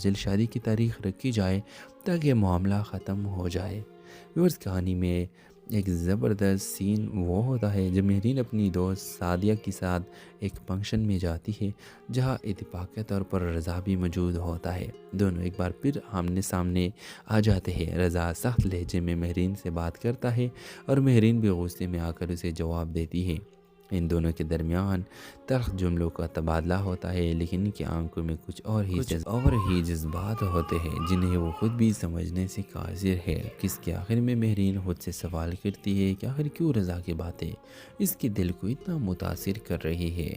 جلد شادی کی تاریخ رکھی جائے تاکہ معاملہ ختم ہو جائے۔ ویورز، کہانی میں ایک زبردست سین وہ ہوتا ہے جب مہرین اپنی دوست سعدیہ کے ساتھ ایک فنکشن میں جاتی ہے جہاں اتفاقی طور پر رضا بھی موجود ہوتا ہے۔ دونوں ایک بار پھر آمنے سامنے آ جاتے ہیں۔ رضا سخت لہجے میں مہرین سے بات کرتا ہے اور مہرین بھی غصے میں آ کر اسے جواب دیتی ہے۔ ان دونوں کے درمیان تلخ جملوں کا تبادلہ ہوتا ہے، لیکن ان کی آنکھوں میں کچھ اور ہی جذبات ہوتے ہیں جنہیں وہ خود بھی سمجھنے سے قاصر ہے۔ کس کے آخر میں مہرین خود سے سوال کرتی ہے کہ آخر کیوں رضا کی باتیں اس کے دل کو اتنا متاثر کر رہی ہے۔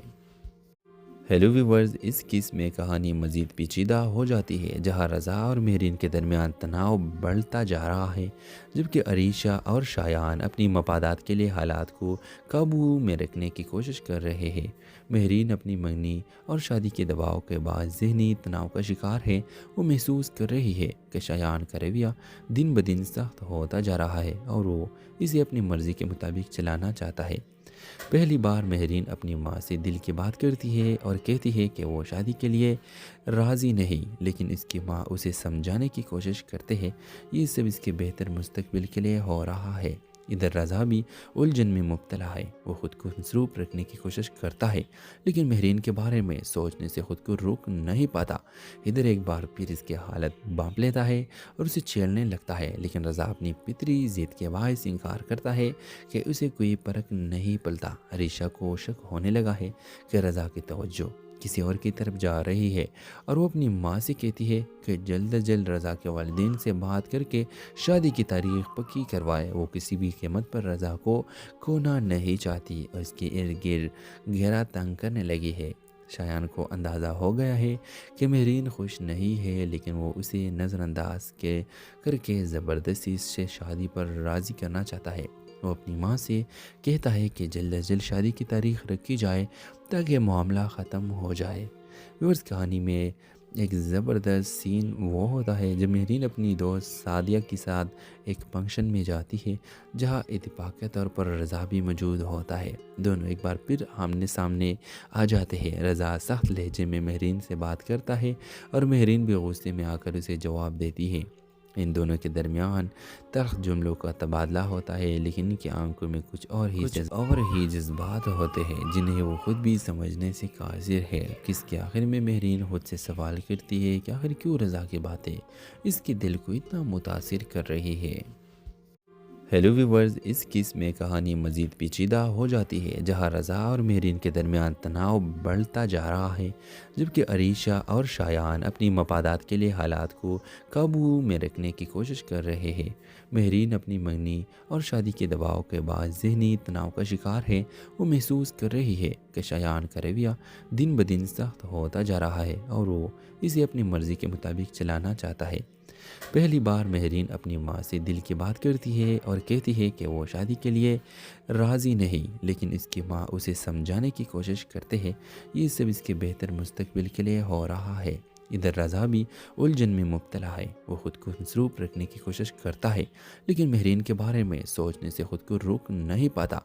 ہیلو ویورز، اس کیس میں کہانی مزید پیچیدہ ہو جاتی ہے جہاں رضا اور مہرین کے درمیان تناؤ بڑھتا جا رہا ہے، جبکہ عریشہ اور شایان اپنی مفادات کے لیے حالات کو قابو میں رکھنے کی کوشش کر رہے ہیں۔ مہرین اپنی منگنی اور شادی کے دباؤ کے بعد ذہنی تناؤ کا شکار ہے۔ وہ محسوس کر رہی ہے کہ شایان کا رویہ دن بدن سخت ہوتا جا رہا ہے اور وہ اسے اپنی مرضی کے مطابق چلانا چاہتا ہے۔ پہلی بار مہرین اپنی ماں سے دل کی بات کرتی ہے اور کہتی ہے کہ وہ شادی کے لیے راضی نہیں، لیکن اس کی ماں اسے سمجھانے کی کوشش کرتے ہیں یہ سب اس کے بہتر مستقبل کے لیے ہو رہا ہے۔ ادھر رضا بھی الجھن میں مبتلا ہے۔ وہ خود کو مصروف رکھنے کی کوشش کرتا ہے لیکن مہرین کے بارے میں سوچنے سے خود کو روک نہیں پاتا۔ ادھر ایک بار پھر اس کی حالت بانپ لیتا ہے اور اسے چھیڑنے لگتا ہے، لیکن رضا اپنی فطری ضد کے باعث انکار کرتا ہے کہ اسے کوئی فرق نہیں پڑتا۔ عریشہ کو شک ہونے لگا ہے کہ رضا کی توجہ کسی اور کی طرف جا رہی ہے اور وہ اپنی ماں سے کہتی ہے کہ جلد از جلد رضا کے والدین سے بات کر کے شادی کی تاریخ پکی کروائے۔ وہ کسی بھی قیمت پر رضا کو کھونا نہیں چاہتی اور اس کے ارد گرد گھیرا تنگ کرنے لگی ہے۔ شایان کو اندازہ ہو گیا ہے کہ مہرین خوش نہیں ہے، لیکن وہ اسے نظر انداز کر کے زبردستی سے شادی پر راضی کرنا چاہتا ہے۔ وہ اپنی ماں سے کہتا ہے کہ جلد از جلد شادی کی تاریخ رکھی جائے تاکہ معاملہ ختم ہو جائے۔ ویورز، کہانی میں ایک زبردست سین وہ ہوتا ہے جب مہرین اپنی دوست سعدیہ کے ساتھ ایک فنکشن میں جاتی ہے جہاں اتفاقی طور پر رضا بھی موجود ہوتا ہے۔ دونوں ایک بار پھر آمنے سامنے آ جاتے ہیں۔ رضا سخت لہجے میں مہرین سے بات کرتا ہے اور مہرین بھی غصے میں آ کر اسے جواب دیتی ہے۔ ان دونوں کے درمیان تلخ جملوں کا تبادلہ ہوتا ہے، لیکن ان کی آنکھوں میں کچھ اور ہی جذبات ہوتے ہیں جنہیں وہ خود بھی سمجھنے سے قاصر ہے۔ کس کے آخر میں مہرین خود سے سوال کرتی ہے کہ آخر کیوں رضا کی باتیں اس کے دل کو اتنا متاثر کر رہی ہے۔ ہیلو ویورز، اس کیس میں کہانی مزید پیچیدہ ہو جاتی ہے جہاں رضا اور مہرین کے درمیان تناؤ بڑھتا جا رہا ہے، جبکہ عریشہ اور شایان اپنی مفادات کے لیے حالات کو قابو میں رکھنے کی کوشش کر رہے ہیں۔ مہرین اپنی منگنی اور شادی کے دباؤ کے بعد ذہنی تناؤ کا شکار ہے۔ وہ محسوس کر رہی ہے کہ شایان کا رویہ دن بدن سخت ہوتا جا رہا ہے اور وہ اسے اپنی مرضی کے مطابق چلانا چاہتا ہے۔ پہلی بار مہرین اپنی ماں سے دل کی بات کرتی ہے اور کہتی ہے کہ وہ شادی کے لیے راضی نہیں، لیکن اس کی ماں اسے سمجھانے کی کوشش کرتے ہیں یہ سب اس کے بہتر مستقبل کے لیے ہو رہا ہے۔ ادھر رضا بھی الجھن میں مبتلا ہے۔ وہ خود کو مصروف رکھنے کی کوشش کرتا ہے لیکن مہرین کے بارے میں سوچنے سے خود کو روک نہیں پاتا۔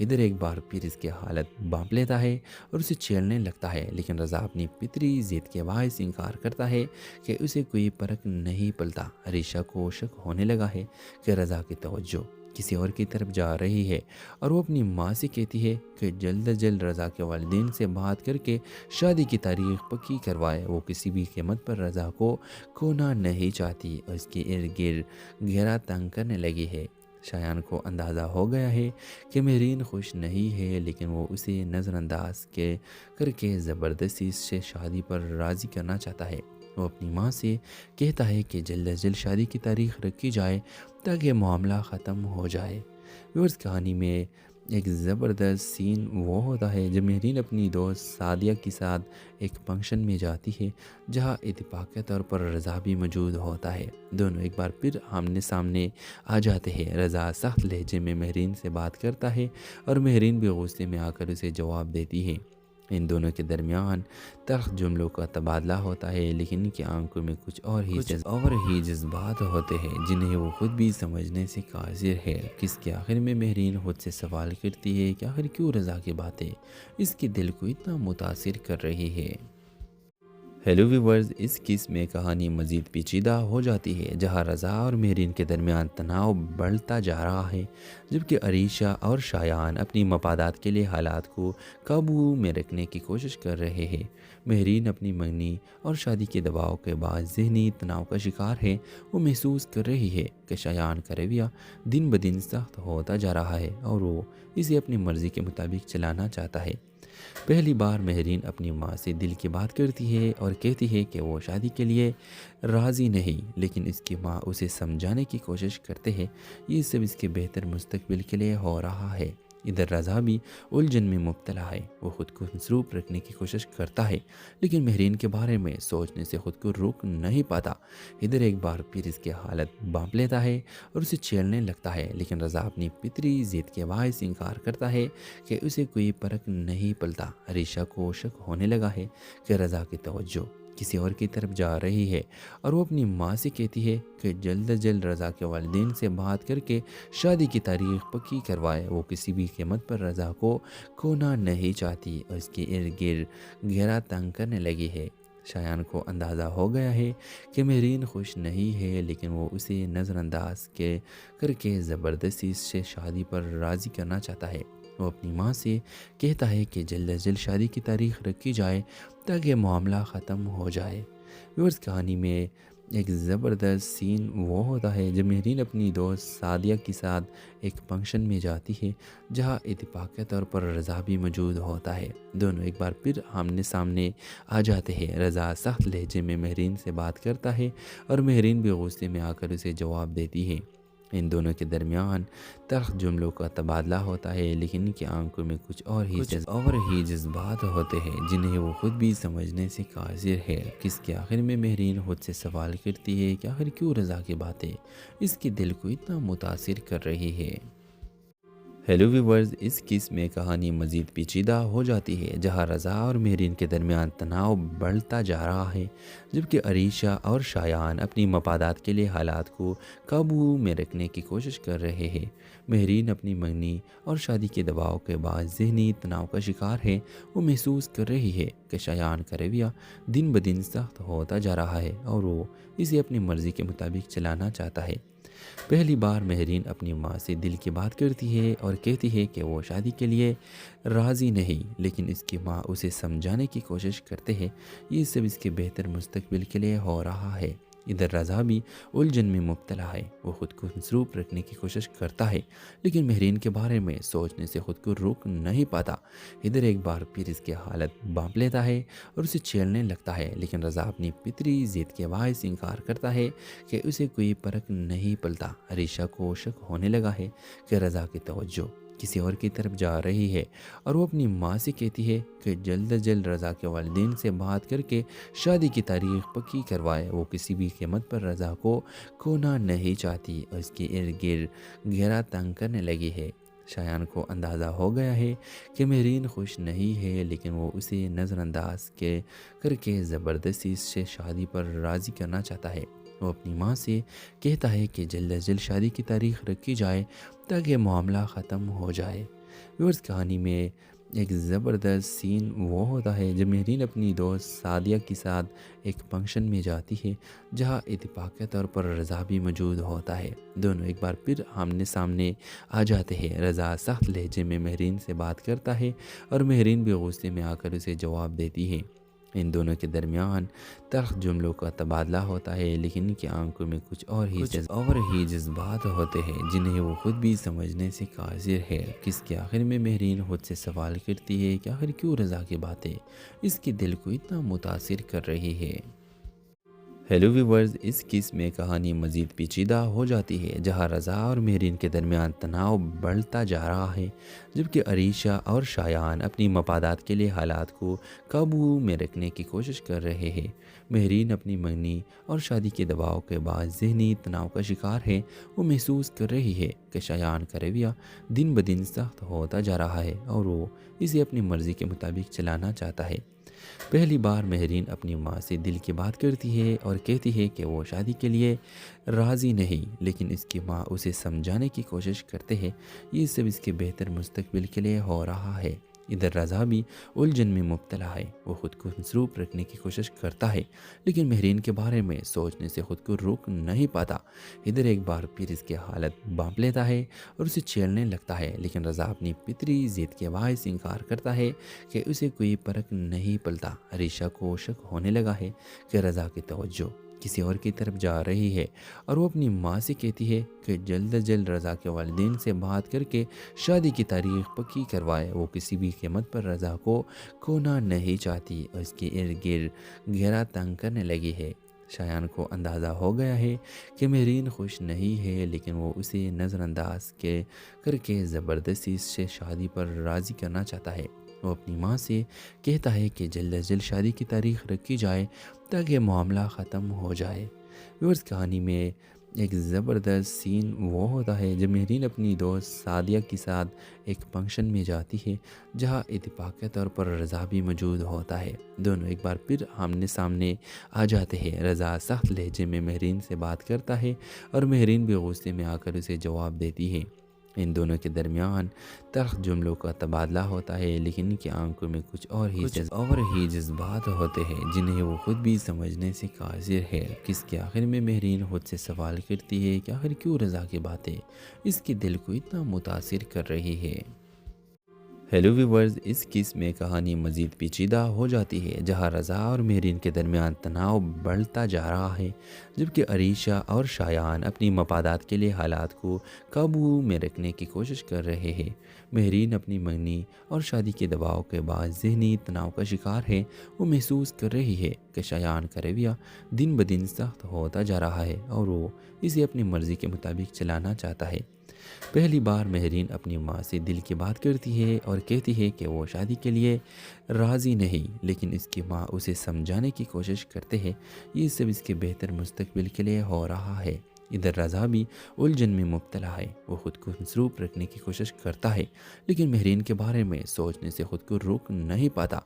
ادھر ایک بار پھر اس کی حالت بانپ لیتا ہے اور اسے چھیڑنے لگتا ہے، لیکن رضا اپنی فطری ضد کے باعث انکار کرتا ہے کہ اسے کوئی فرق نہیں پڑتا۔ عریشہ کو شک ہونے لگا ہے کہ رضا کی توجہ کسی اور کی طرف جا رہی ہے اور وہ اپنی ماں سے کہتی ہے کہ جلد از جلد رضا کے والدین سے بات کر کے شادی کی تاریخ پکی کروائے۔ وہ کسی بھی قیمت پر رضا کو کھونا نہیں چاہتی اور اس کے ارد گرد گھیرا تنگ کرنے لگی ہے۔ شایان کو اندازہ ہو گیا ہے کہ مہرین خوش نہیں ہے، لیکن وہ اسے نظر انداز کر کے زبردستی سے شادی پر راضی کرنا چاہتا ہے۔ وہ اپنی ماں سے کہتا ہے کہ جلد از جلد شادی کی تاریخ رکھی جائے تاکہ معاملہ ختم ہو جائے۔ ویورز، کہانی میں ایک زبردست سین وہ ہوتا ہے جب مہرین اپنی دوست سعدیہ کے ساتھ ایک فنکشن میں جاتی ہے جہاں اتفاقی طور پر رضا بھی موجود ہوتا ہے۔ دونوں ایک بار پھر آمنے سامنے آ جاتے ہیں۔ رضا سخت لہجے میں مہرین سے بات کرتا ہے اور مہرین بھی غصے میں آ کر اسے جواب دیتی ہے۔ ان دونوں کے درمیان تلخ جملوں کا تبادلہ ہوتا ہے، لیکن ان کی آنکھوں میں کچھ اور ہی جذبات ہوتے ہیں جنہیں وہ خود بھی سمجھنے سے قاصر ہے۔ کس کے آخر میں مہرین خود سے سوال کرتی ہے کہ آخر کیوں رضا کی باتیں اس کے دل کو اتنا متاثر کر رہی ہے۔ ہیلو ویورز، اس کیس میں کہانی مزید پیچیدہ ہو جاتی ہے جہاں رضا اور مہرین کے درمیان تناؤ بڑھتا جا رہا ہے، جبکہ عریشہ اور شایان اپنی مفادات کے لیے حالات کو قابو میں رکھنے کی کوشش کر رہے ہیں۔ مہرین اپنی منگنی اور شادی کے دباؤ کے بعد ذہنی تناؤ کا شکار ہے۔ وہ محسوس کر رہی ہے کہ شایان کا رویہ دن بدن سخت ہوتا جا رہا ہے اور وہ اسے اپنی مرضی کے مطابق چلانا چاہتا ہے۔ پہلی بار مہرین اپنی ماں سے دل کی بات کرتی ہے اور کہتی ہے کہ وہ شادی کے لیے راضی نہیں، لیکن اس کی ماں اسے سمجھانے کی کوشش کرتے ہیں یہ سب اس کے بہتر مستقبل کے لیے ہو رہا ہے۔ ادھر رضا بھی الجھن میں مبتلا ہے۔ وہ خود کو مصروف رکھنے کی کوشش کرتا ہے لیکن مہرین کے بارے میں سوچنے سے خود کو روک نہیں پاتا۔ ادھر ایک بار پھر اس کی حالت بانپ لیتا ہے اور اسے چھیڑنے لگتا ہے، لیکن رضا اپنی فطری ضد کے باعث انکار کرتا ہے کہ اسے کوئی فرق نہیں پڑتا۔ عریشہ کو شک ہونے لگا ہے کہ رضا کی توجہ کسی اور کی طرف جا رہی ہے اور وہ اپنی ماں سے کہتی ہے کہ جلد از جلد رضا کے والدین سے بات کر کے شادی کی تاریخ پکی کروائے۔ وہ کسی بھی قیمت پر رضا کو کھونا نہیں چاہتی اور اس کے ارد گرد گھیرا تنگ کرنے لگی ہے۔ شایان کو اندازہ ہو گیا ہے کہ مہرین خوش نہیں ہے، لیکن وہ اسے نظر انداز کر کے زبردستی اس سے شادی پر راضی کرنا چاہتا ہے۔ وہ اپنی ماں سے کہتا ہے کہ جلد از جلد شادی کی تاریخ رکھی جائے تاکہ معاملہ ختم ہو جائے۔ ویورز، کہانی میں ایک زبردست سین وہ ہوتا ہے جب مہرین اپنی دوست سعدیہ کے ساتھ ایک فنکشن میں جاتی ہے جہاں اتفاقی طور پر رضا بھی موجود ہوتا ہے۔ دونوں ایک بار پھر آمنے سامنے آ جاتے ہیں۔ رضا سخت لہجے میں مہرین سے بات کرتا ہے اور مہرین بھی غصے میں آ کر اسے جواب دیتی ہے۔ ان دونوں کے درمیان تلخ جملوں کا تبادلہ ہوتا ہے، لیکن ان کی آنکھوں میں کچھ اور ہی جذبات ہوتے ہیں جنہیں وہ خود بھی سمجھنے سے قاصر ہے۔ کس کے آخر میں مہرین خود سے سوال کرتی ہے کہ آخر کیوں رضا کی باتیں اس کے دل کو اتنا متاثر کر رہی ہے۔ ہیلو ویورز، اس کیس میں کہانی مزید پیچیدہ ہو جاتی ہے جہاں رضا اور مہرین کے درمیان تناؤ بڑھتا جا رہا ہے، جبکہ عریشہ اور شایان اپنی مفادات کے لیے حالات کو قابو میں رکھنے کی کوشش کر رہے ہیں۔ مہرین اپنی منگنی اور شادی کے دباؤ کے بعد ذہنی تناؤ کا شکار ہے۔ وہ محسوس کر رہی ہے کہ شایان کا رویہ دن بدن سخت ہوتا جا رہا ہے اور وہ اسے اپنی مرضی کے مطابق چلانا چاہتا ہے۔ پہلی بار مہرین اپنی ماں سے دل کی بات کرتی ہے اور کہتی ہے کہ وہ شادی کے لیے راضی نہیں، لیکن اس کی ماں اسے سمجھانے کی کوشش کرتے ہیں یہ سب اس کے بہتر مستقبل کے لیے ہو رہا ہے۔ ادھر رضا بھی الجھن میں مبتلا ہے۔ وہ خود کو مصروف رکھنے کی کوشش کرتا ہے لیکن مہرین کے بارے میں سوچنے سے خود کو روک نہیں پاتا۔ ادھر ایک بار پھر اس کی حالت بانپ لیتا ہے اور اسے چھیڑنے لگتا ہے، لیکن رضا اپنی فطری ضد کے باعث انکار کرتا ہے کہ اسے کوئی فرق نہیں پڑتا۔ عریشہ کو شک ہونے لگا ہے کہ رضا کی توجہ کسی اور کی طرف جا رہی ہے اور وہ اپنی ماں سے کہتی ہے کہ جلد از جلد رضا کے والدین سے بات کر کے شادی کی تاریخ پکی کروائے۔ وہ کسی بھی قیمت پر رضا کو کھونا نہیں چاہتی اور اس کے ارد گرد گھیرا تنگ کرنے لگی ہے۔ شایان کو اندازہ ہو گیا ہے کہ مہرین خوش نہیں ہے، لیکن وہ اسے نظر انداز کر کے زبردستی اس سے شادی پر راضی کرنا چاہتا ہے۔ وہ اپنی ماں سے کہتا ہے کہ جلد از جلد شادی کی تاریخ رکھی جائے تاکہ معاملہ ختم ہو جائے۔ ویورز، کہانی میں ایک زبردست سین وہ ہوتا ہے جب مہرین اپنی دوست سعدیہ کے ساتھ ایک فنکشن میں جاتی ہے جہاں اتفاقی طور پر رضا بھی موجود ہوتا ہے۔ دونوں ایک بار پھر آمنے سامنے آ جاتے ہیں۔ رضا سخت لہجے میں مہرین سے بات کرتا ہے اور مہرین بھی غصے میں آ کر اسے جواب دیتی ہے۔ ان دونوں کے درمیان تلخ جملوں کا تبادلہ ہوتا ہے، لیکن ان کی آنکھوں میں کچھ اور ہی جذبات ہوتے ہیں جنہیں وہ خود بھی سمجھنے سے قاصر ہے۔ کس کے آخر میں مہرین خود سے سوال کرتی ہے کہ آخر کیوں رضا کی باتیں اس کے دل کو اتنا متاثر کر رہی ہے۔ ہیلو ویورز، اس کیس میں کہانی مزید پیچیدہ ہو جاتی ہے جہاں رضا اور مہرین کے درمیان تناؤ بڑھتا جا رہا ہے، جبکہ عریشہ اور شایان اپنی مفادات کے لیے حالات کو قابو میں رکھنے کی کوشش کر رہے ہیں۔ مہرین اپنی منگنی اور شادی کے دباؤ کے بعد ذہنی تناؤ کا شکار ہے۔ وہ محسوس کر رہی ہے کہ شایان کا رویہ دن بدن سخت ہوتا جا رہا ہے اور وہ اسے اپنی مرضی کے مطابق چلانا چاہتا ہے۔ پہلی بار مہرین اپنی ماں سے دل کی بات کرتی ہے اور کہتی ہے کہ وہ شادی کے لیے راضی نہیں، لیکن اس کی ماں اسے سمجھانے کی کوشش کرتے ہیں یہ سب اس کے بہتر مستقبل کے لیے ہو رہا ہے۔ ادھر رضا بھی الجھن میں مبتلا ہے، وہ خود کو مصروف رکھنے کی کوشش کرتا ہے لیکن مہرین کے بارے میں سوچنے سے خود کو روک نہیں پاتا۔ ادھر ایک بار پھر اس کی حالت بانپ لیتا ہے اور اسے چھیڑنے لگتا ہے، لیکن رضا اپنی فطری ضد کے باعث انکار کرتا ہے کہ اسے کوئی فرق نہیں پڑتا۔ عریشہ کو شک ہونے لگا ہے کہ رضا کی توجہ کسی اور کی طرف جا رہی ہے اور وہ اپنی ماں سے کہتی ہے کہ جلد از جلد رضا کے والدین سے بات کر کے شادی کی تاریخ پکی کروائے۔ وہ کسی بھی قیمت پر رضا کو کھونا نہیں چاہتی اور اس کے ارد گرد گھیرا تنگ کرنے لگی ہے۔ شایان کو اندازہ ہو گیا ہے کہ مہرین خوش نہیں ہے، لیکن وہ اسے نظر انداز کر کے زبردستی اس سے شادی پر راضی کرنا چاہتا ہے۔ وہ اپنی ماں سے کہتا ہے کہ جلد از جلد شادی کی تاریخ رکھی جائے تاکہ معاملہ ختم ہو جائے۔ ویورز، کہانی میں ایک زبردست سین وہ ہوتا ہے جب مہرین اپنی دوست سعدیہ کے ساتھ ایک فنکشن میں جاتی ہے جہاں اتفاقی طور پر رضا بھی موجود ہوتا ہے۔ دونوں ایک بار پھر آمنے سامنے آ جاتے ہیں۔ رضا سخت لہجے میں مہرین سے بات کرتا ہے اور مہرین بھی غصے میں آ کر اسے جواب دیتی ہے۔ ان دونوں کے درمیان تلخ جملوں کا تبادلہ ہوتا ہے، لیکن ان کی آنکھوں میں کچھ اور ہی جذبات ہوتے ہیں جنہیں وہ خود بھی سمجھنے سے قاصر ہے۔ کس کے آخر میں مہرین خود سے سوال کرتی ہے کہ آخر کیوں رضا کی باتیں اس کے دل کو اتنا متاثر کر رہی ہے۔ ہیلو ویورز، اس قسم میں کہانی مزید پیچیدہ ہو جاتی ہے جہاں رضا اور مہرین کے درمیان تناؤ بڑھتا جا رہا ہے، جبکہ عریشہ اور شایان اپنی مفادات کے لیے حالات کو قابو میں رکھنے کی کوشش کر رہے ہیں۔ مہرین اپنی منگنی اور شادی کے دباؤ کے بعد ذہنی تناؤ کا شکار ہے۔ وہ محسوس کر رہی ہے کہ شایان کا رویہ دن بدن سخت ہوتا جا رہا ہے اور وہ اسے اپنی مرضی کے مطابق چلانا چاہتا ہے۔ پہلی بار مہرین اپنی ماں سے دل کی بات کرتی ہے اور کہتی ہے کہ وہ شادی کے لیے راضی نہیں، لیکن اس کی ماں اسے سمجھانے کی کوشش کرتے ہیں یہ سب اس کے بہتر مستقبل کے لیے ہو رہا ہے۔ ادھر رضا بھی الجھن میں مبتلا ہے، وہ خود کو مصروف رکھنے کی کوشش کرتا ہے لیکن مہرین کے بارے میں سوچنے سے خود کو روک نہیں پاتا۔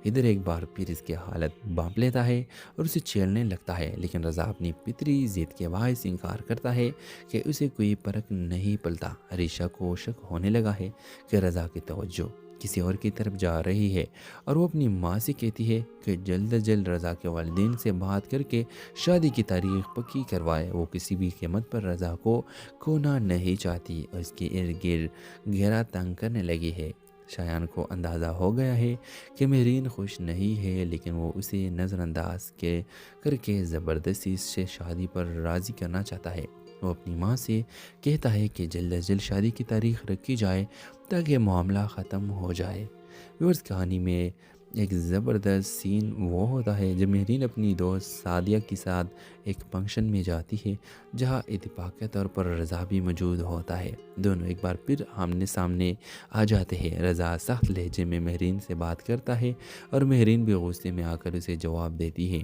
ادھر ایک بار پھر اس کی حالت بانپ لیتا ہے اور اسے چھیڑنے لگتا ہے، لیکن رضا اپنی فطری ضد کے باعث انکار کرتا ہے کہ اسے کوئی فرق نہیں پڑتا۔ عریشہ کو شک ہونے لگا ہے کہ رضا کی توجہ کسی اور کی طرف جا رہی ہے اور وہ اپنی ماں سے کہتی ہے کہ جلد از جلد رضا کے والدین سے بات کر کے شادی کی تاریخ پکی کروائے۔ وہ کسی بھی قیمت پر رضا کو کھونا نہیں چاہتی اور اس کے ارد گرد گھیرا تنگ کرنے لگی ہے۔ شایان کو اندازہ ہو گیا ہے کہ مہرین خوش نہیں ہے، لیکن وہ اسے نظر انداز کر کے زبردستی اس سے شادی پر راضی کرنا چاہتا ہے۔ وہ اپنی ماں سے کہتا ہے کہ جلد از جلد شادی کی تاریخ رکھی جائے تاکہ معاملہ ختم ہو جائے۔ ویورز، کہانی میں ایک زبردست سین وہ ہوتا ہے جب مہرین اپنی دوست سعدیہ کے ساتھ ایک فنکشن میں جاتی ہے جہاں اتفاقی طور پر رضا بھی موجود ہوتا ہے۔ دونوں ایک بار پھر آمنے سامنے آ جاتے ہیں۔ رضا سخت لہجے میں مہرین سے بات کرتا ہے اور مہرین بھی غصے میں آ کر اسے جواب دیتی ہے۔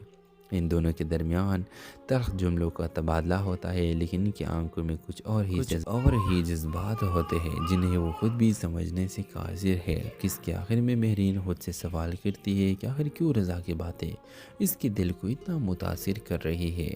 ان دونوں کے درمیان تلخ جملوں کا تبادلہ ہوتا ہے، لیکن ان کی آنکھوں میں کچھ اور ہی جذبات ہوتے ہیں جنہیں وہ خود بھی سمجھنے سے قاصر ہے۔ کس کے آخر میں مہرین خود سے سوال کرتی ہے کہ آخر کیوں رضا کی باتیں اس کے دل کو اتنا متاثر کر رہی ہے۔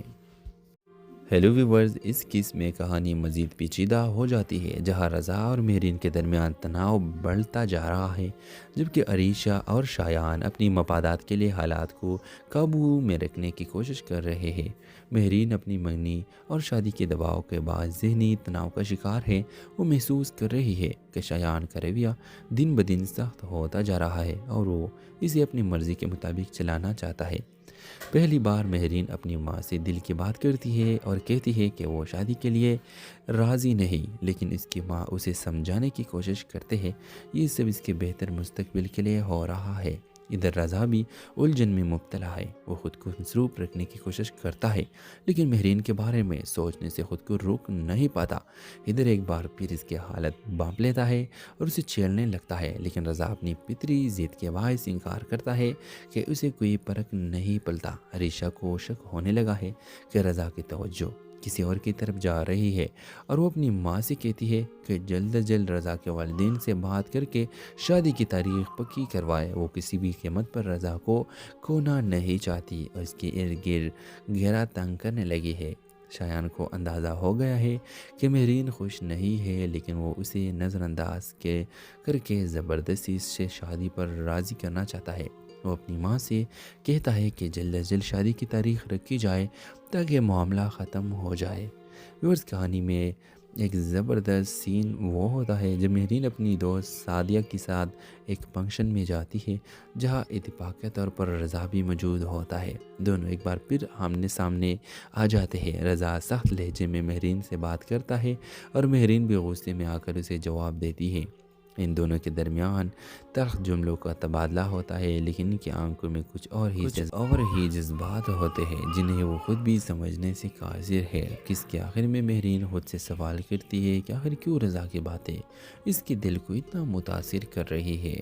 ہیلو ویورز، اس قسم میں کہانی مزید پیچیدہ ہو جاتی ہے جہاں رضا اور مہرین کے درمیان تناؤ بڑھتا جا رہا ہے، جبکہ عریشہ اور شایان اپنی مفادات کے لیے حالات کو قابو میں رکھنے کی کوشش کر رہے ہیں۔ مہرین اپنی منگنی اور شادی کے دباؤ کے بعد ذہنی تناؤ کا شکار ہے۔ وہ محسوس کر رہی ہے کہ شایان کا رویہ دن بدن سخت ہوتا جا رہا ہے اور وہ اسے اپنی مرضی کے مطابق چلانا چاہتا ہے۔ پہلی بار مہرین اپنی ماں سے دل کی بات کرتی ہے اور کہتی ہے کہ وہ شادی کے لیے راضی نہیں، لیکن اس کی ماں اسے سمجھانے کی کوشش کرتے ہیں یہ سب اس کے بہتر مستقبل کے لیے ہو رہا ہے۔ ادھر رضا بھی الجھن میں مبتلا ہے، وہ خود کو مصروف رکھنے کی کوشش کرتا ہے لیکن مہرین کے بارے میں سوچنے سے خود کو روک نہیں پاتا۔ ادھر ایک بار پھر اس کی حالت بانپ لیتا ہے اور اسے چھیڑنے لگتا ہے، لیکن رضا اپنی فطری ضد کے باعث انکار کرتا ہے کہ اسے کوئی فرق نہیں پڑتا۔ عریشہ کو شک ہونے لگا ہے کہ رضا کی توجہ کسی اور کی طرف جا رہی ہے اور وہ اپنی ماں سے کہتی ہے کہ جلد از جلد رضا کے والدین سے بات کر کے شادی کی تاریخ پکی کروائے۔ وہ کسی بھی قیمت پر رضا کو کھونا نہیں چاہتی اور اس کے ارد گرد گھیرا تنگ کرنے لگی ہے۔ شایان کو اندازہ ہو گیا ہے کہ مہرین خوش نہیں ہے، لیکن وہ اسے نظر انداز کر کے زبردستی سے شادی پر راضی کرنا چاہتا ہے۔ وہ اپنی ماں سے کہتا ہے کہ جلد از جلد شادی کی تاریخ رکھی جائے تاکہ معاملہ ختم ہو جائے۔ ویورز، کہانی میں ایک زبردست سین وہ ہوتا ہے جب مہرین اپنی دوست سعدیہ کے ساتھ ایک فنکشن میں جاتی ہے جہاں اتفاقی طور پر رضا بھی موجود ہوتا ہے۔ دونوں ایک بار پھر آمنے سامنے آ جاتے ہیں۔ رضا سخت لہجے میں مہرین سے بات کرتا ہے اور مہرین بھی غصے میں آ کر اسے جواب دیتی ہے۔ ان دونوں کے درمیان تلخ جملوں کا تبادلہ ہوتا ہے، لیکن ان کی آنکھوں میں کچھ اور ہی جذبات ہوتے ہیں جنہیں وہ خود بھی سمجھنے سے قاصر ہے۔ کس کے آخر میں مہرین خود سے سوال کرتی ہے کہ آخر کیوں رضا کی باتیں اس کے دل کو اتنا متاثر کر رہی ہے۔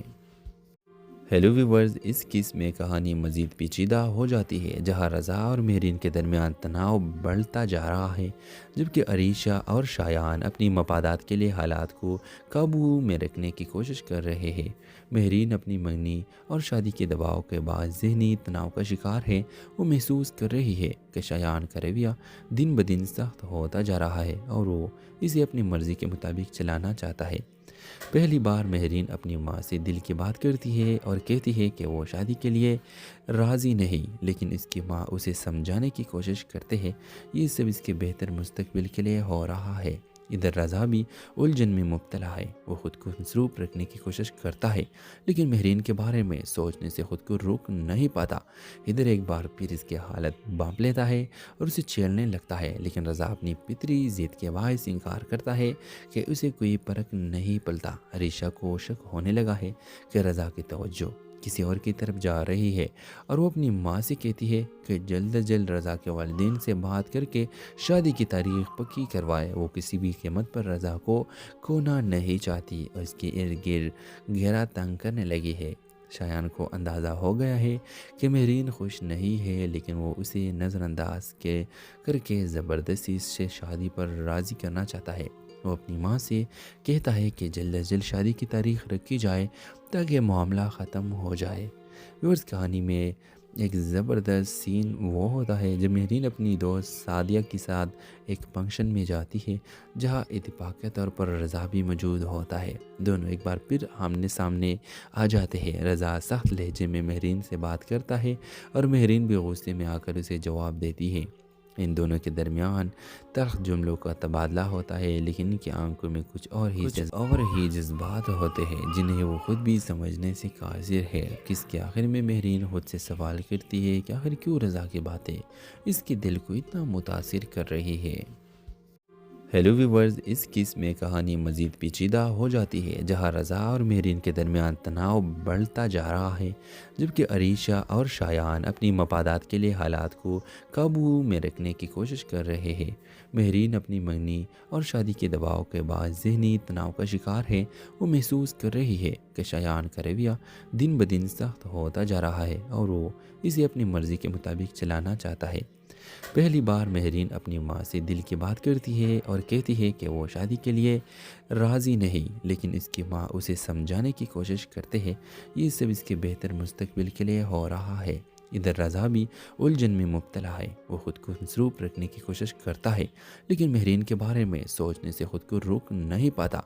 ہیلو ویورز، اس قسم میں کہانی مزید پیچیدہ ہو جاتی ہے جہاں رضا اور مہرین کے درمیان تناؤ بڑھتا جا رہا ہے، جبکہ عریشہ اور شایان اپنی مفادات کے لیے حالات کو قابو میں رکھنے کی کوشش کر رہے ہیں۔ مہرین اپنی منگنی اور شادی کے دباؤ کے بعد ذہنی تناؤ کا شکار ہے۔ وہ محسوس کر رہی ہے کہ شایان کا رویہ دن بدن سخت ہوتا جا رہا ہے اور وہ اسے اپنی مرضی کے مطابق چلانا چاہتا ہے۔ پہلی بار مہرین اپنی ماں سے دل کی بات کرتی ہے اور کہتی ہے کہ وہ شادی کے لیے راضی نہیں، لیکن اس کی ماں اسے سمجھانے کی کوشش کرتے ہیں یہ سب اس کے بہتر مستقبل کے لیے ہو رہا ہے۔ ادھر رضا بھی الجھن میں مبتلا ہے۔ وہ خود کو مصروف رکھنے کی کوشش کرتا ہے، لیکن مہرین کے بارے میں سوچنے سے خود کو روک نہیں پاتا۔ ادھر ایک بار پھر اس کی حالت بانپ لیتا ہے اور اسے چھیڑنے لگتا ہے، لیکن رضا اپنی فطری ضد کے باعث انکار کرتا ہے کہ اسے کوئی فرق نہیں پڑتا۔ عریشہ کو شک ہونے لگا ہے کہ رضا کی توجہ کسی اور کی طرف جا رہی ہے اور وہ اپنی ماں سے کہتی ہے کہ جلد از جلد رضا کے والدین سے بات کر کے شادی کی تاریخ پکی کروائے۔ وہ کسی بھی قیمت پر رضا کو کھونا نہیں چاہتی اور اس کے ارد گرد گھیرا تنگ کرنے لگی ہے۔ شایان کو اندازہ ہو گیا ہے کہ مہرین خوش نہیں ہے، لیکن وہ اسے نظر انداز کر کے زبردستی سے شادی پر راضی کرنا چاہتا ہے۔ وہ اپنی ماں سے کہتا ہے کہ جلد از جلد شادی کی تاریخ رکھی جائے تاکہ معاملہ ختم ہو جائے۔ ویورز، کہانی میں ایک زبردست سین وہ ہوتا ہے جب مہرین اپنی دوست سعدیہ کے ساتھ ایک فنکشن میں جاتی ہے جہاں اتفاقی طور پر رضا بھی موجود ہوتا ہے۔ دونوں ایک بار پھر آمنے سامنے آ جاتے ہیں۔ رضا سخت لہجے میں مہرین سے بات کرتا ہے اور مہرین بھی غصے میں آ کر اسے جواب دیتی ہے۔ ان دونوں کے درمیان تلخ جملوں کا تبادلہ ہوتا ہے، لیکن ان کی آنکھوں میں کچھ اور ہی جذبات ہوتے ہیں جنہیں وہ خود بھی سمجھنے سے قاصر ہے۔ کس کے آخر میں مہرین خود سے سوال کرتی ہے کہ آخر کیوں رضا کی باتیں اس کے دل کو اتنا متاثر کر رہی ہے۔ ہیلو ویورز، اس قسم میں کہانی مزید پیچیدہ ہو جاتی ہے جہاں رضا اور مہرین کے درمیان تناؤ بڑھتا جا رہا ہے، جبکہ عریشہ اور شایان اپنی مفادات کے لیے حالات کو قابو میں رکھنے کی کوشش کر رہے ہیں۔ مہرین اپنی منگنی اور شادی کے دباؤ کے بعد ذہنی تناؤ کا شکار ہے۔ وہ محسوس کر رہی ہے کہ شایان کا رویہ دن بدن سخت ہوتا جا رہا ہے اور وہ اسے اپنی مرضی کے مطابق چلانا چاہتا ہے۔ پہلی بار مہرین اپنی ماں سے دل کی بات کرتی ہے اور کہتی ہے کہ وہ شادی کے لیے راضی نہیں، لیکن اس کی ماں اسے سمجھانے کی کوشش کرتے ہیں یہ سب اس کے بہتر مستقبل کے لیے ہو رہا ہے۔ ادھر رضا بھی الجھن میں مبتلا ہے۔ وہ خود کو مصروف رکھنے کی کوشش کرتا ہے، لیکن مہرین کے بارے میں سوچنے سے خود کو روک نہیں پاتا۔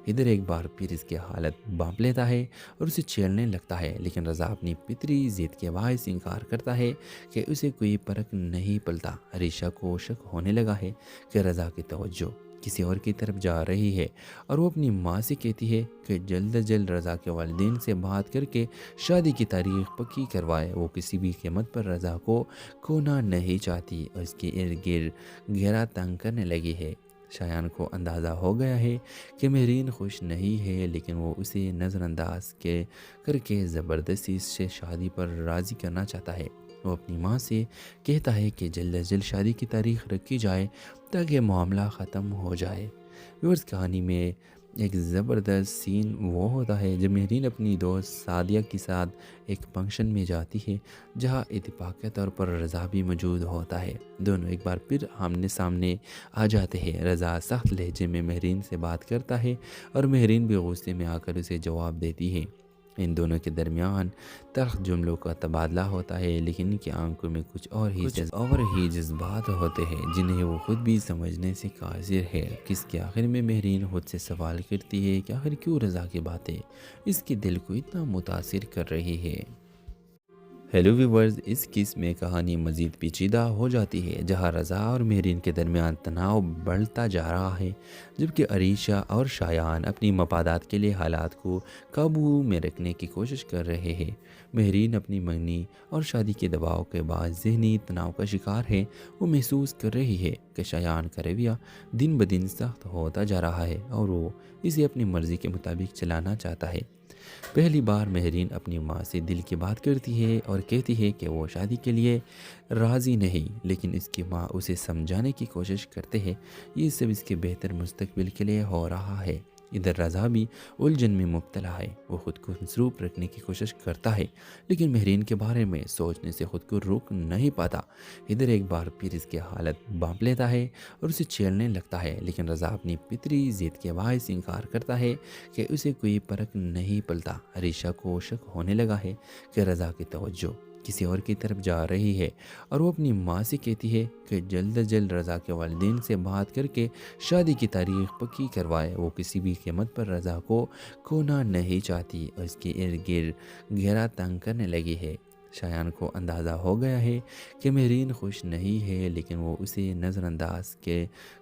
ادھر ایک بار پھر اس کی حالت بانپ لیتا ہے اور اسے چھیڑنے لگتا ہے، لیکن رضا اپنی فطری ضد کے باعث انکار کرتا ہے کہ اسے کوئی فرق نہیں پڑتا۔ عریشہ کو شک ہونے لگا ہے کہ رضا کی توجہ کسی اور کی طرف جا رہی ہے اور وہ اپنی ماں سے کہتی ہے کہ جلد از جلد رضا کے والدین سے بات کر کے شادی کی تاریخ پکی کروائے۔ وہ کسی بھی قیمت پر رضا کو کھونا نہیں چاہتی اور اس کے ارد گرد گھیرا تنگ کرنے لگی ہے۔ شایان کو اندازہ ہو گیا ہے کہ مہرین خوش نہیں ہے، لیکن وہ اسے نظر انداز کر کے زبردستی سے شادی پر راضی کرنا چاہتا ہے۔ وہ اپنی ماں سے کہتا ہے کہ جلد از جلد شادی کی تاریخ رکھی جائے تاکہ معاملہ ختم ہو جائے۔ ویورز، کہانی میں ایک زبردست سین وہ ہوتا ہے جب مہرین اپنی دوست سعدیہ کے ساتھ ایک فنکشن میں جاتی ہے جہاں اتفاقی طور پر رضا بھی موجود ہوتا ہے۔ دونوں ایک بار پھر آمنے سامنے آ جاتے ہیں۔ رضا سخت لہجے میں مہرین سے بات کرتا ہے اور مہرین بھی غصے میں آ کر اسے جواب دیتی ہے۔ ان دونوں کے درمیان تلخ جملوں کا تبادلہ ہوتا ہے، لیکن ان کی آنکھوں میں کچھ اور ہی جذبات ہوتے ہیں جنہیں وہ خود بھی سمجھنے سے قاصر ہے۔ کس کے آخر میں مہرین خود سے سوال کرتی ہے کہ آخر کیوں رضا کی باتیں اس کے دل کو اتنا متاثر کر رہی ہے۔ ہیلو ویورز، اس کیس میں کہانی مزید پیچیدہ ہو جاتی ہے، جہاں رضا اور مہرین کے درمیان تناؤ بڑھتا جا رہا ہے، جبکہ عریشہ اور شایان اپنی مفادات کے لیے حالات کو قابو میں رکھنے کی کوشش کر رہے ہیں۔ مہرین اپنی منگنی اور شادی کے دباؤ کے بعد ذہنی تناؤ کا شکار ہے۔ وہ محسوس کر رہی ہے کہ شایان کا رویہ دن بدن سخت ہوتا جا رہا ہے اور وہ اسے اپنی مرضی کے مطابق چلانا چاہتا ہے۔ پہلی بار مہرین اپنی ماں سے دل کی بات کرتی ہے اور کہتی ہے کہ وہ شادی کے لیے راضی نہیں، لیکن اس کی ماں اسے سمجھانے کی کوشش کرتے ہیں یہ سب اس کے بہتر مستقبل کے لیے ہو رہا ہے۔ ادھر رضا بھی الجھن میں مبتلا ہے، وہ خود کو مصروف رکھنے کی کوشش کرتا ہے لیکن مہرین کے بارے میں سوچنے سے خود کو روک نہیں پاتا۔ ادھر ایک بار پھر اس کی حالت بانپ لیتا ہے اور اسے چھیڑنے لگتا ہے، لیکن رضا اپنی فطری ضد کے باعث انکار کرتا ہے کہ اسے کوئی فرق نہیں پڑتا۔ عریشہ کو شک ہونے لگا ہے کہ رضا کی توجہ کسی اور کی طرف جا رہی ہے اور وہ اپنی ماں سے کہتی ہے کہ جلد از جلد رضا کے والدین سے بات کر کے شادی کی تاریخ پکی کروائے۔ وہ کسی بھی قیمت پر رضا کو کھونا نہیں چاہتی اور اس کے ارد گرد گھیرا تنگ کرنے لگی ہے۔ شایان کو اندازہ ہو گیا ہے کہ مہرین خوش نہیں ہے، لیکن وہ اسے نظر انداز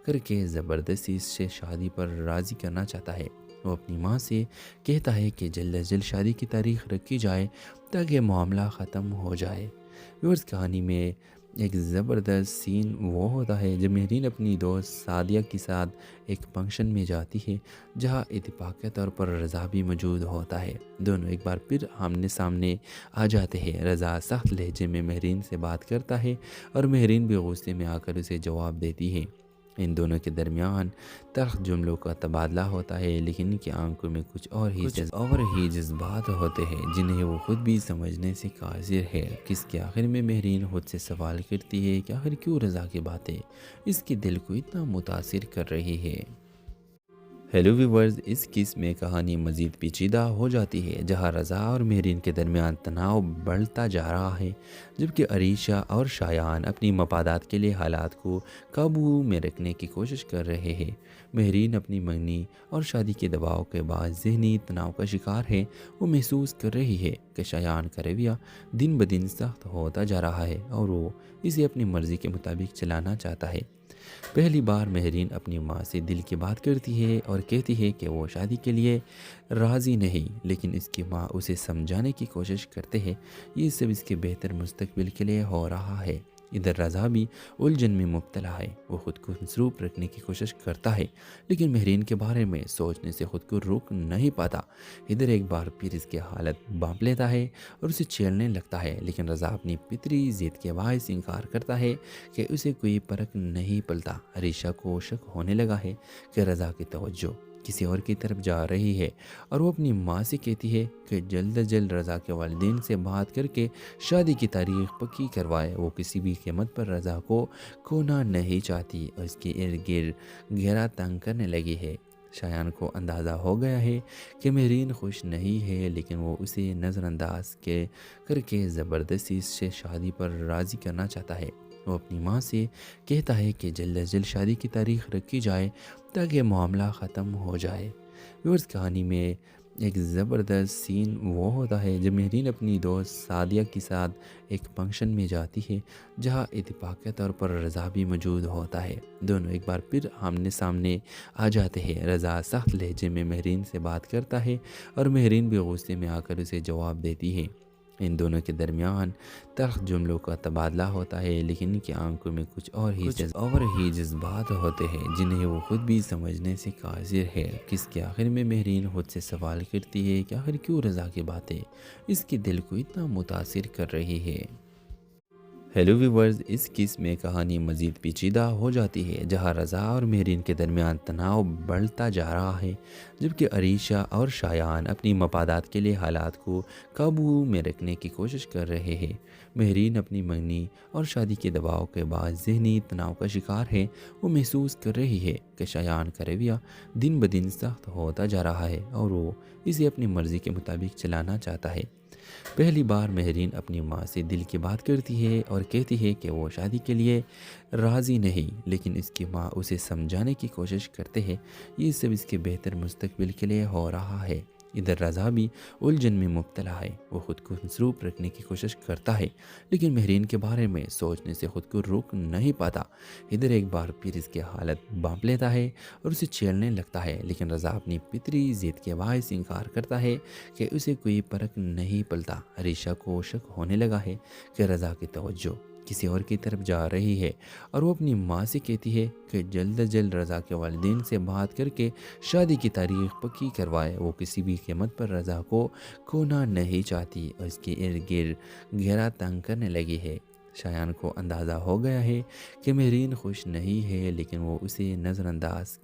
کر کے زبردستی اس سے شادی پر راضی کرنا چاہتا ہے۔ وہ اپنی ماں سے کہتا ہے کہ جلد از جلد شادی کی تاریخ رکھی جائے تاکہ معاملہ ختم ہو جائے۔ ویورز، کہانی میں ایک زبردست سین وہ ہوتا ہے جب مہرین اپنی دوست سعدیہ کے ساتھ ایک فنکشن میں جاتی ہے جہاں اتفاقی طور پر رضا بھی موجود ہوتا ہے۔ دونوں ایک بار پھر آمنے سامنے آ جاتے ہیں۔ رضا سخت لہجے میں مہرین سے بات کرتا ہے اور مہرین بھی غصے میں آ کر اسے جواب دیتی ہے۔ ان دونوں کے درمیان تلخ جملوں کا تبادلہ ہوتا ہے، لیکن ان کی آنکھوں میں کچھ اور ہی جذبات ہوتے ہیں جنہیں وہ خود بھی سمجھنے سے قاصر ہے۔ کس کے آخر میں مہرین خود سے سوال کرتی ہے کہ آخر کیوں رضا کی باتیں اس کے دل کو اتنا متاثر کر رہی ہے۔ ہیلو ویورز، اس کیس میں کہانی مزید پیچیدہ ہو جاتی ہے، جہاں رضا اور مہرین کے درمیان تناؤ بڑھتا جا رہا ہے، جبکہ عریشہ اور شایان اپنی مفادات کے لیے حالات کو قابو میں رکھنے کی کوشش کر رہے ہیں۔ مہرین اپنی منگنی اور شادی کے دباؤ کے بعد ذہنی تناؤ کا شکار ہے۔ وہ محسوس کر رہی ہے کہ شایان کا رویہ دن بدن سخت ہوتا جا رہا ہے اور وہ اسے اپنی مرضی کے مطابق چلانا چاہتا ہے۔ پہلی بار مہرین اپنی ماں سے دل کی بات کرتی ہے اور کہتی ہے کہ وہ شادی کے لیے راضی نہیں، لیکن اس کی ماں اسے سمجھانے کی کوشش کرتے ہیں یہ سب اس کے بہتر مستقبل کے لیے ہو رہا ہے۔ ادھر رضا بھی الجھن میں مبتلا ہے، وہ خود کو مصروف رکھنے کی کوشش کرتا ہے لیکن مہرین کے بارے میں سوچنے سے خود کو روک نہیں پاتا۔ ادھر ایک بار پھر اس کی حالت بانپ لیتا ہے اور اسے چھیڑنے لگتا ہے، لیکن رضا اپنی فطری ضد کے باعث انکار کرتا ہے کہ اسے کوئی فرق نہیں پڑتا۔ عریشہ کو شک ہونے لگا ہے کہ رضا کی توجہ کسی اور کی طرف جا رہی ہے اور وہ اپنی ماں سے کہتی ہے کہ جلد از جلد رضا کے والدین سے بات کر کے شادی کی تاریخ پکی کروائے۔ وہ کسی بھی قیمت پر رضا کو کھونا نہیں چاہتی اور اس کے ارد گرد گھیرا تنگ کرنے لگی ہے۔ شایان کو اندازہ ہو گیا ہے کہ مہرین خوش نہیں ہے، لیکن وہ اسے نظر انداز کر کے زبردستی اس سے شادی پر راضی کرنا چاہتا ہے۔ وہ اپنی ماں سے کہتا ہے کہ جلد از جلد شادی کی تاریخ رکھی جائے تاکہ معاملہ ختم ہو جائے۔ ویورز، کہانی میں ایک زبردست سین وہ ہوتا ہے جب مہرین اپنی دوست سعدیہ کے ساتھ ایک فنکشن میں جاتی ہے جہاں اتفاقی طور پر رضا بھی موجود ہوتا ہے۔ دونوں ایک بار پھر آمنے سامنے آ جاتے ہیں۔ رضا سخت لہجے میں مہرین سے بات کرتا ہے اور مہرین بھی غصے میں آ کر اسے جواب دیتی ہے۔ ان دونوں کے درمیان تلخ جملوں کا تبادلہ ہوتا ہے، لیکن ان کی آنکھوں میں کچھ اور ہی جذبات ہوتے ہیں جنہیں وہ خود بھی سمجھنے سے قاصر ہے۔ کس کے آخر میں مہرین خود سے سوال کرتی ہے کہ آخر کیوں رضا کی باتیں اس کے دل کو اتنا متاثر کر رہی ہے۔ ہیلو ویورز، اس کیس میں کہانی مزید پیچیدہ ہو جاتی ہے جہاں رضا اور مہرین کے درمیان تناؤ بڑھتا جا رہا ہے، جبکہ عریشہ اور شایان اپنی مفادات کے لیے حالات کو قابو میں رکھنے کی کوشش کر رہے ہیں۔ مہرین اپنی منگنی اور شادی کے دباؤ کے بعد ذہنی تناؤ کا شکار ہے۔ وہ محسوس کر رہی ہے کہ شایان کا رویہ دن بدن سخت ہوتا جا رہا ہے اور وہ اسے اپنی مرضی کے مطابق چلانا چاہتا ہے۔ پہلی بار مہرین اپنی ماں سے دل کی بات کرتی ہے اور کہتی ہے کہ وہ شادی کے لیے راضی نہیں، لیکن اس کی ماں اسے سمجھانے کی کوشش کرتے ہیں یہ سب اس کے بہتر مستقبل کے لیے ہو رہا ہے۔ ادھر رضا بھی الجھن میں مبتلا ہے۔ وہ خود کو مصروف رکھنے کی کوشش کرتا ہے لیکن مہرین کے بارے میں سوچنے سے خود کو روک نہیں پاتا۔ ادھر ایک بار پھر اس کی حالت بانپ لیتا ہے اور اسے چھیڑنے لگتا ہے، لیکن رضا اپنی فطری ضد کے باعث انکار کرتا ہے کہ اسے کوئی فرق نہیں پڑتا۔ عریشہ کو شک ہونے لگا ہے کہ رضا کی توجہ کسی اور کی طرف جا رہی ہے اور وہ اپنی ماں سے کہتی ہے کہ جلد از جلد رضا کے والدین سے بات کر کے شادی کی تاریخ پکی کروائے۔ وہ کسی بھی قیمت پر رضا کو کھونا نہیں چاہتی اور اس کے ارد گرد گھیرا تنگ کرنے لگی ہے۔ شایان کو اندازہ ہو گیا ہے کہ مہرین خوش نہیں ہے، لیکن وہ اسے نظر انداز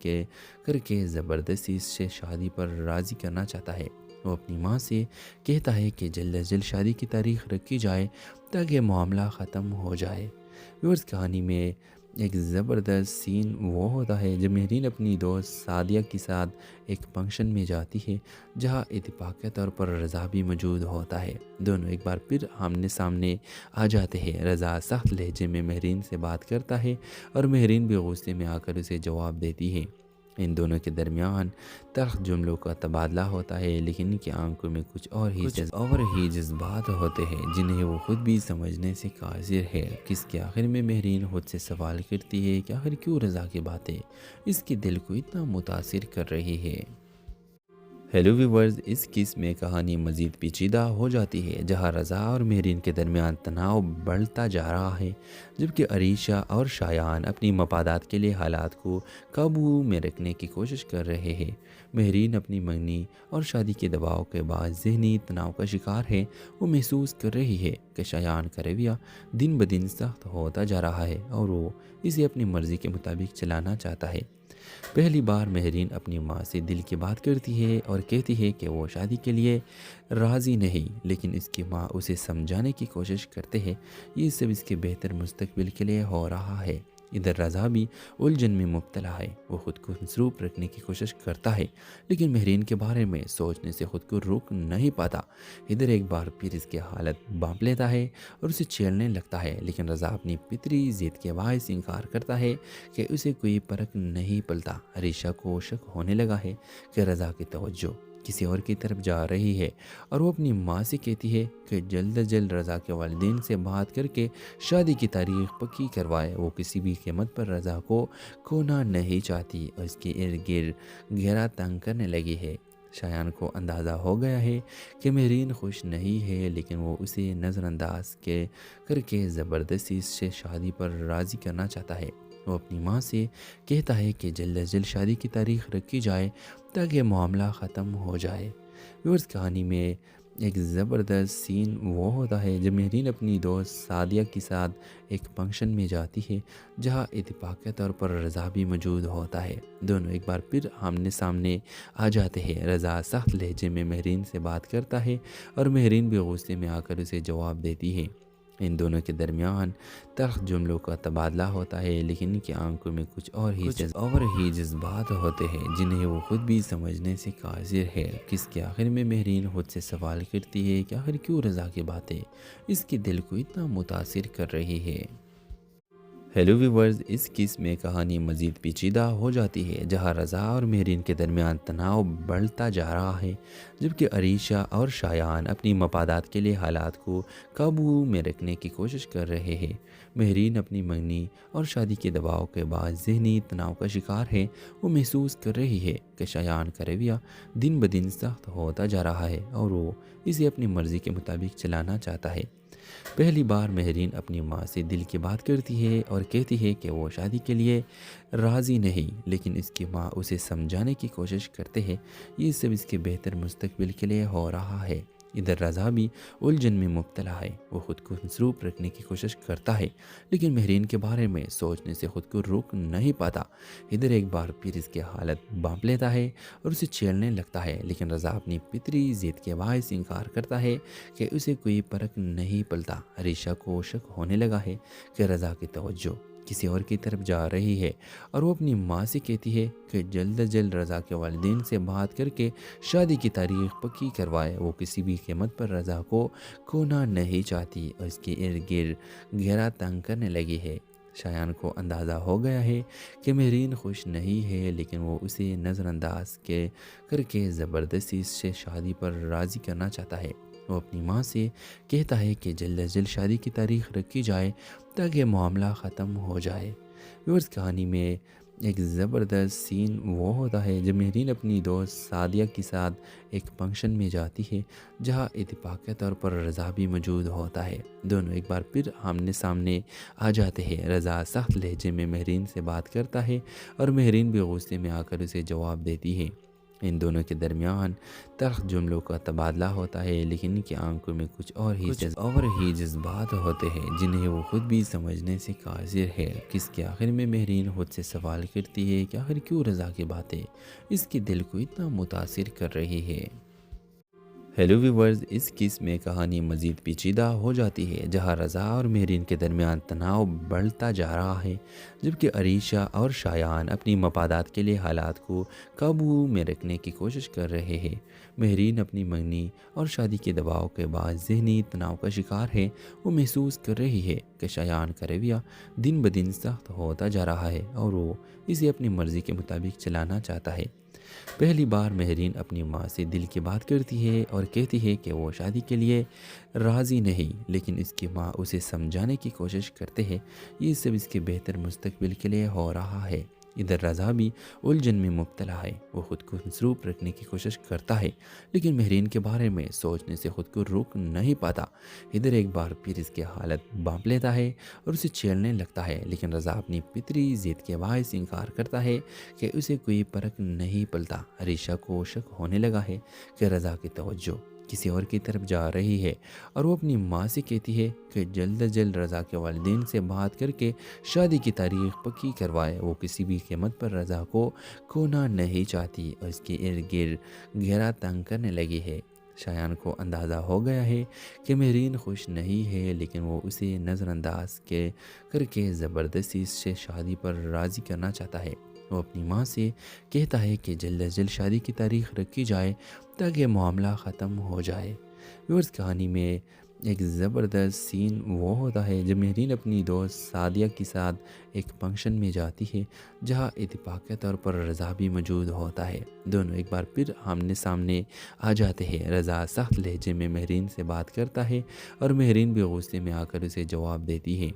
کر کے زبردستی اس سے شادی پر راضی کرنا چاہتا ہے۔ وہ اپنی ماں سے کہتا ہے کہ جلد از جلد شادی کی تاریخ رکھی جائے تاکہ معاملہ ختم ہو جائے۔ ویورز، کہانی میں ایک زبردست سین وہ ہوتا ہے جب مہرین اپنی دوست سعدیہ کے ساتھ ایک فنکشن میں جاتی ہے جہاں اتفاقی طور پر رضا بھی موجود ہوتا ہے۔ دونوں ایک بار پھر آمنے سامنے آ جاتے ہیں۔ رضا سخت لہجے میں مہرین سے بات کرتا ہے اور مہرین بھی غصے میں آ کر اسے جواب دیتی ہے۔ ان دونوں کے درمیان تلخ جملوں کا تبادلہ ہوتا ہے، لیکن ان کی آنکھوں میں کچھ اور ہی جذبات ہوتے ہیں جنہیں وہ خود بھی سمجھنے سے قاصر ہے۔ کس کے آخر میں مہرین خود سے سوال کرتی ہے کہ آخر کیوں رضا کی باتیں اس کے دل کو اتنا متاثر کر رہی ہے۔ ہیلو ویورز، اس کیس میں کہانی مزید پیچیدہ ہو جاتی ہے جہاں رضا اور مہرین کے درمیان تناؤ بڑھتا جا رہا ہے، جبکہ عریشہ اور شایان اپنی مفادات کے لیے حالات کو قابو میں رکھنے کی کوشش کر رہے ہیں۔ مہرین اپنی منگنی اور شادی کے دباؤ کے بعد ذہنی تناؤ کا شکار ہے۔ وہ محسوس کر رہی ہے کہ شایان کا رویہ دن بدن سخت ہوتا جا رہا ہے اور وہ اسے اپنی مرضی کے مطابق چلانا چاہتا ہے۔ پہلی بار مہرین اپنی ماں سے دل کی بات کرتی ہے اور کہتی ہے کہ وہ شادی کے لیے راضی نہیں، لیکن اس کی ماں اسے سمجھانے کی کوشش کرتے ہیں یہ سب اس کے بہتر مستقبل کے لیے ہو رہا ہے۔ ادھر رضا بھی الجھن میں مبتلا ہے۔ وہ خود کو مصروف رکھنے کی کوشش کرتا ہے لیکن مہرین کے بارے میں سوچنے سے خود کو روک نہیں پاتا۔ ادھر ایک بار پھر اس کی حالت بانپ لیتا ہے اور اسے چھیڑنے لگتا ہے، لیکن رضا اپنی فطری ضد کے باعث انکار کرتا ہے کہ اسے کوئی فرق نہیں پڑتا۔ عریشہ کو شک ہونے لگا ہے کہ رضا کی توجہ کسی اور کی طرف جا رہی ہے اور وہ اپنی ماں سے کہتی ہے کہ جلد از جلد رضا کے والدین سے بات کر کے شادی کی تاریخ پکی کروائے۔ وہ کسی بھی قیمت پر رضا کو کھونا نہیں چاہتی اور اس کے ارد گرد گھیرا تنگ کرنے لگی ہے۔ شایان کو اندازہ ہو گیا ہے کہ مہرین خوش نہیں ہے، لیکن وہ اسے نظر انداز کر کے زبردستی اس سے شادی پر راضی کرنا چاہتا ہے۔ وہ اپنی ماں سے کہتا ہے کہ جلد از جلد شادی کی تاریخ رکھی جائے تاکہ معاملہ ختم ہو جائے۔ ویورز، کہانی میں ایک زبردست سین وہ ہوتا ہے جب مہرین اپنی دوست سعدیہ کے ساتھ ایک فنکشن میں جاتی ہے جہاں اتفاقی طور پر رضا بھی موجود ہوتا ہے۔ دونوں ایک بار پھر آمنے سامنے آ جاتے ہیں۔ رضا سخت لہجے میں مہرین سے بات کرتا ہے اور مہرین بھی غصے میں آ کر اسے جواب دیتی ہے۔ ان دونوں کے درمیان تلخ جملوں کا تبادلہ ہوتا ہے، لیکن ان کی آنکھوں میں کچھ اور ہی جذبات ہوتے ہیں جنہیں وہ خود بھی سمجھنے سے قاصر ہے۔ کس کے آخر میں مہرین خود سے سوال کرتی ہے کہ آخر کیوں رضا کی باتیں اس کے دل کو اتنا متاثر کر رہی ہے۔ ہیلو ویورز، اس کیس میں کہانی مزید پیچیدہ ہو جاتی ہے جہاں رضا اور مہرین کے درمیان تناؤ بڑھتا جا رہا ہے، جبکہ عریشہ اور شایان اپنی مفادات کے لیے حالات کو قابو میں رکھنے کی کوشش کر رہے ہیں۔ مہرین اپنی منگنی اور شادی کے دباؤ کے بعد ذہنی تناؤ کا شکار ہے۔ وہ محسوس کر رہی ہے کہ شایان کا رویہ دن بدن سخت ہوتا جا رہا ہے اور وہ اسے اپنی مرضی کے مطابق چلانا چاہتا ہے۔ پہلی بار مہرین اپنی ماں سے دل کی بات کرتی ہے اور کہتی ہے کہ وہ شادی کے لیے راضی نہیں، لیکن اس کی ماں اسے سمجھانے کی کوشش کرتے ہیں یہ سب اس کے بہتر مستقبل کے لیے ہو رہا ہے۔ ادھر رضا بھی الجھن میں مبتلا ہے، وہ خود کو مصروف رکھنے کی کوشش کرتا ہے لیکن مہرین کے بارے میں سوچنے سے خود کو روک نہیں پاتا۔ ادھر ایک بار پھر اس کی حالت بانپ لیتا ہے اور اسے چھیڑنے لگتا ہے، لیکن رضا اپنی فطری ضد کے باعث انکار کرتا ہے کہ اسے کوئی فرق نہیں پڑتا۔ عریشہ کو شک ہونے لگا ہے کہ رضا کی توجہ کسی اور کی طرف جا رہی ہے اور وہ اپنی ماں سے کہتی ہے کہ جلد از جلد رضا کے والدین سے بات کر کے شادی کی تاریخ پکی کروائے۔ وہ کسی بھی قیمت پر رضا کو کھونا نہیں چاہتی اور اس کے ارد گرد گھیرا تنگ کرنے لگی ہے۔ شایان کو اندازہ ہو گیا ہے کہ مہرین خوش نہیں ہے، لیکن وہ اسے نظر انداز کر کے زبردستی اس سے شادی پر راضی کرنا چاہتا ہے۔ وہ اپنی ماں سے کہتا ہے کہ جلد از جلد شادی کی تاریخ رکھی جائے تاکہ معاملہ ختم ہو جائے۔ ویورز کہانی میں ایک زبردست سین وہ ہوتا ہے جب مہرین اپنی دوست سعدیہ کے ساتھ ایک فنکشن میں جاتی ہے جہاں اتفاقی طور پر رضا بھی موجود ہوتا ہے۔ دونوں ایک بار پھر آمنے سامنے آ جاتے ہیں۔ رضا سخت لہجے میں مہرین سے بات کرتا ہے اور مہرین بھی غصے میں آ کر اسے جواب دیتی ہے۔ ان دونوں کے درمیان تلخ جملوں کا تبادلہ ہوتا ہے، لیکن ان کی آنکھوں میں کچھ اور ہی جذبات ہوتے ہیں جنہیں وہ خود بھی سمجھنے سے قاصر ہے۔ کس کے آخر میں مہرین خود سے سوال کرتی ہے کہ آخر کیوں رضا کی باتیں اس کے دل کو اتنا متاثر کر رہی ہے۔ ہیلو ویورز، اس قسم میں کہانی مزید پیچیدہ ہو جاتی ہے جہاں رضا اور مہرین کے درمیان تناؤ بڑھتا جا رہا ہے، جبکہ عریشہ اور شایان اپنی مفادات کے لیے حالات کو قابو میں رکھنے کی کوشش کر رہے ہیں۔ مہرین اپنی منگنی اور شادی کے دباؤ کے بعد ذہنی تناؤ کا شکار ہے۔ وہ محسوس کر رہی ہے کہ شایان کا رویہ دن بدن سخت ہوتا جا رہا ہے اور وہ اسے اپنی مرضی کے مطابق چلانا چاہتا ہے۔ پہلی بار مہرین اپنی ماں سے دل کی بات کرتی ہے اور کہتی ہے کہ وہ شادی کے لیے راضی نہیں، لیکن اس کی ماں اسے سمجھانے کی کوشش کرتے ہیں یہ سب اس کے بہتر مستقبل کے لیے ہو رہا ہے۔ ادھر رضا بھی الجھن میں مبتلا ہے، وہ خود کو مصروف رکھنے کی کوشش کرتا ہے لیکن مہرین کے بارے میں سوچنے سے خود کو روک نہیں پاتا۔ ادھر ایک بار پھر اس کی حالت بانپ لیتا ہے اور اسے چھیڑنے لگتا ہے، لیکن رضا اپنی فطری ضد کے باعث انکار کرتا ہے کہ اسے کوئی فرق نہیں پڑتا۔ عریشہ کو شک ہونے لگا ہے کہ رضا کی توجہ کسی اور کی طرف جا رہی ہے اور وہ اپنی ماں سے کہتی ہے کہ جلد از جلد رضا کے والدین سے بات کر کے شادی کی تاریخ پکی کروائے۔ وہ کسی بھی قیمت پر رضا کو کھونا نہیں چاہتی اور اس کے ارد گرد گھیرا تنگ کرنے لگی ہے۔ شایان کو اندازہ ہو گیا ہے کہ مہرین خوش نہیں ہے، لیکن وہ اسے نظر انداز کر کے زبردستی اس سے شادی پر راضی کرنا چاہتا ہے۔ وہ اپنی ماں سے کہتا ہے کہ جلد از جلد شادی کی تاریخ رکھی جائے تاکہ معاملہ ختم ہو جائے۔ ویورز کہانی میں ایک زبردست سین وہ ہوتا ہے جب مہرین اپنی دوست سعدیہ کے ساتھ ایک فنکشن میں جاتی ہے جہاں اتفاقی طور پر رضا بھی موجود ہوتا ہے۔ دونوں ایک بار پھر آمنے سامنے آ جاتے ہیں۔ رضا سخت لہجے میں مہرین سے بات کرتا ہے اور مہرین بھی غصے میں آ کر اسے جواب دیتی ہے۔